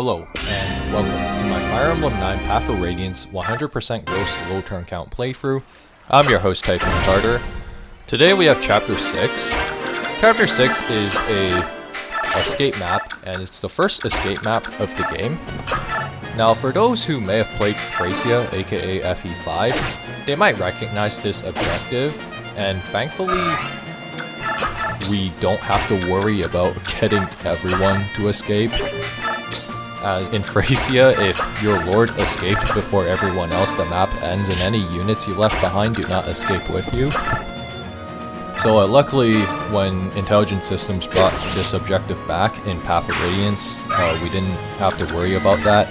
Hello, and welcome to my Fire Emblem 9 Path of Radiance 100% gross low turn count playthrough. I'm your host, Typhoon Carter. Today we have Chapter 6. Chapter 6 is a escape map, and it's the first escape map of the game. Now, for those who may have played Thracia, aka FE9, they might recognize this objective, and thankfully, we don't have to worry about getting everyone to escape. As in Thracia, if your lord escaped before everyone else, the map ends and any units you left behind do not escape with you. So luckily, when Intelligent Systems brought this objective back in Path of Radiance, we didn't have to worry about that.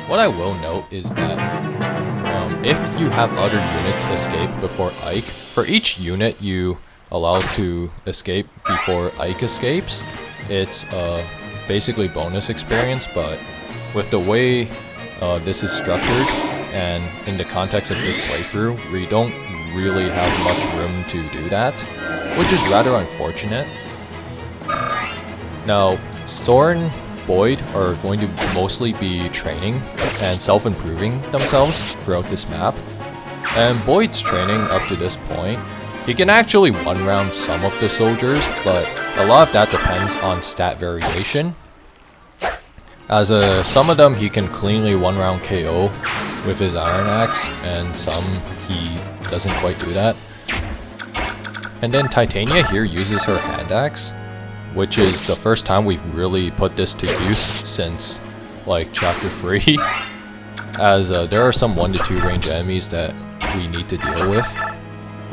What I will note is that if you have other units escape before Ike, for each unit you allow to escape before Ike escapes, it's basically bonus experience, but with the way this is structured and in the context of this playthrough, we don't really have much room to do that, which is rather unfortunate. Now, Soren, Boyd are going to mostly be training and self-improving themselves throughout this map, and Boyd's training up to this point, he can actually one-round some of the soldiers, but a lot of that depends on stat variation. As some of them he can cleanly one-round KO with his Iron Axe, and some he doesn't quite do that. And then Titania here uses her Hand Axe, which is the first time we've really put this to use since like Chapter 3, as there are some 1 to 2 range enemies that we need to deal with,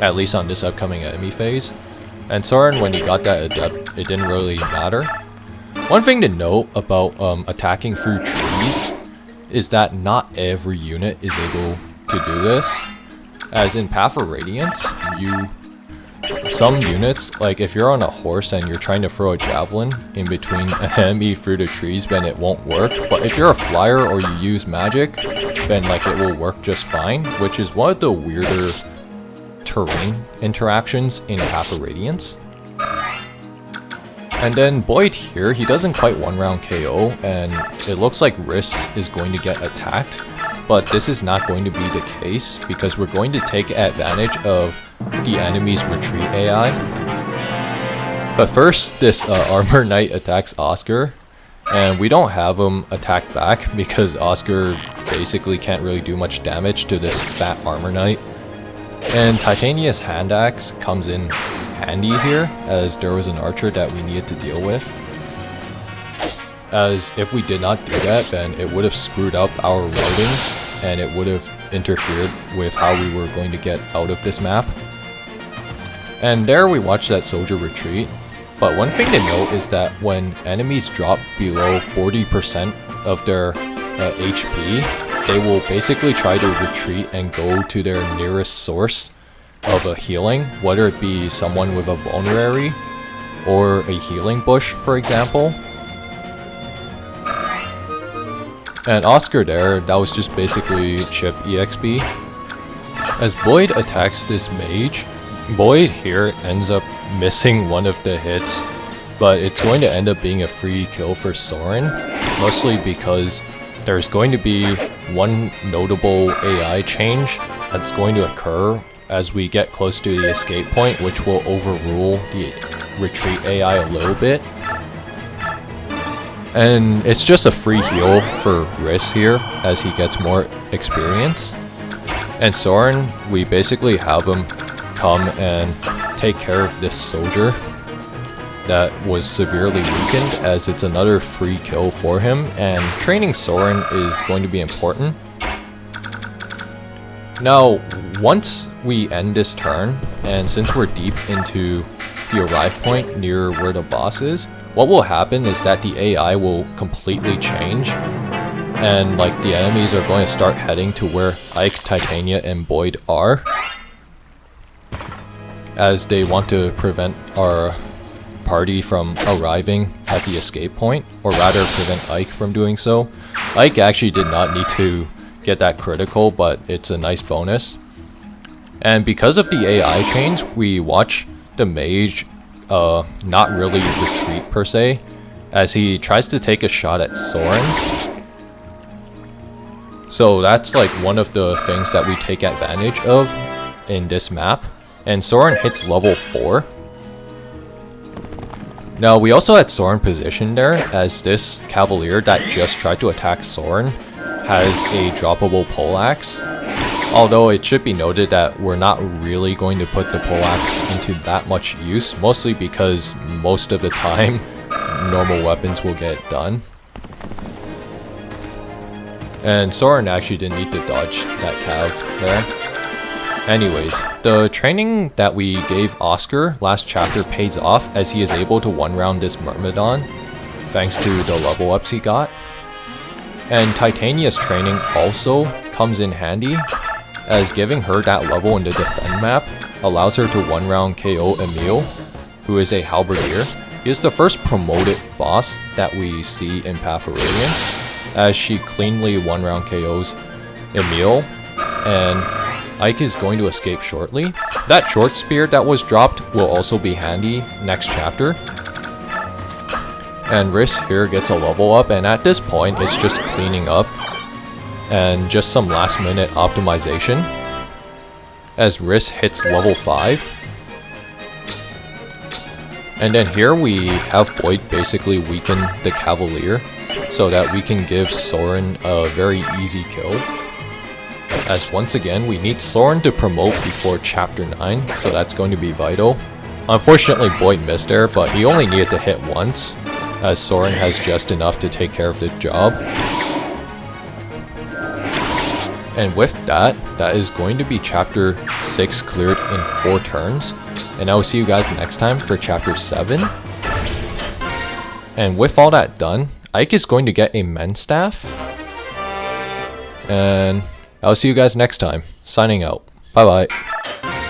at least on this upcoming enemy phase. And Soren, when he got that adept, it didn't really matter. One thing to note about attacking through trees is that not every unit is able to do this. As in Path of Radiance, some units, like if you're on a horse and you're trying to throw a javelin in between an enemy through the trees, then it won't work. But if you're a flyer or you use magic, then like it will work just fine, which is one of the weirder terrain interactions in Path of Radiance. And then Boyd here, he doesn't quite one-round KO, and it looks like Riss is going to get attacked, but this is not going to be the case because we're going to take advantage of the enemy's retreat AI. But first, this Armor Knight attacks Oscar, and we don't have him attack back because Oscar basically can't really do much damage to this fat Armor Knight. And Titania's Hand Axe comes in handy here, as there was an archer that we needed to deal with. As if we did not do that, then it would have screwed up our routing, and it would have interfered with how we were going to get out of this map. And there we watched that soldier retreat. But one thing to note is that when enemies drop below 40% of their HP, they will basically try to retreat and go to their nearest source of a healing, whether it be someone with a vulnerary or a healing bush, for example. And Oscar there, that was just basically chip EXP. As Boyd attacks this mage, Boyd here ends up missing one of the hits, but it's going to end up being a free kill for Soren, mostly because there's going to be one notable AI change that's going to occur as we get close to the escape point, which will overrule the retreat AI a little bit. And it's just a free heal for Riss here as he gets more experience. And Soren, we basically have him come and take care of this soldier that was severely weakened, as it's another free kill for him, and training Soren is going to be important. Now, once we end this turn, and since we're deep into the arrive point near where the boss is, what will happen is that the AI will completely change, and like the enemies are going to start heading to where Ike, Titania, and Boyd are, as they want to prevent our party from arriving at the escape point, or rather prevent Ike from doing so. Ike actually did not need to get that critical, but it's a nice bonus. And because of the AI change, we watch the mage not really retreat per se, as he tries to take a shot at Soren. So that's like one of the things that we take advantage of in this map. And Soren hits level 4. Now we also had Soren positioned there, as this Cavalier that just tried to attack Soren has a droppable poleaxe. Although it should be noted that we're not really going to put the poleaxe into that much use, mostly because most of the time normal weapons will get done. And Soren actually didn't need to dodge that cav there. Anyways, the training that we gave Oscar last chapter pays off, as he is able to one-round this Myrmidon, thanks to the level ups he got. And Titania's training also comes in handy, as giving her that level in the defend map allows her to one-round KO Emil, who is a halberdier. He is the first promoted boss that we see in Path of Radiance, as she cleanly one-round KOs Emil, and Ike is going to escape shortly. That short spear that was dropped will also be handy next chapter. And Riss here gets a level up, and at this point it's just cleaning up and just some last minute optimization, as Riss hits level 5. And then here we have Boyd basically weaken the Cavalier so that we can give Soren a very easy kill. As once again, we need Soren to promote before chapter 9, so that's going to be vital. Unfortunately, Boyd missed there, but he only needed to hit once, as Soren has just enough to take care of the job. And with that, that is going to be chapter 6 cleared in 4 turns. And I will see you guys next time for chapter 7. And with all that done, Ike is going to get a men's staff. And I'll see you guys next time. Signing out. Bye bye.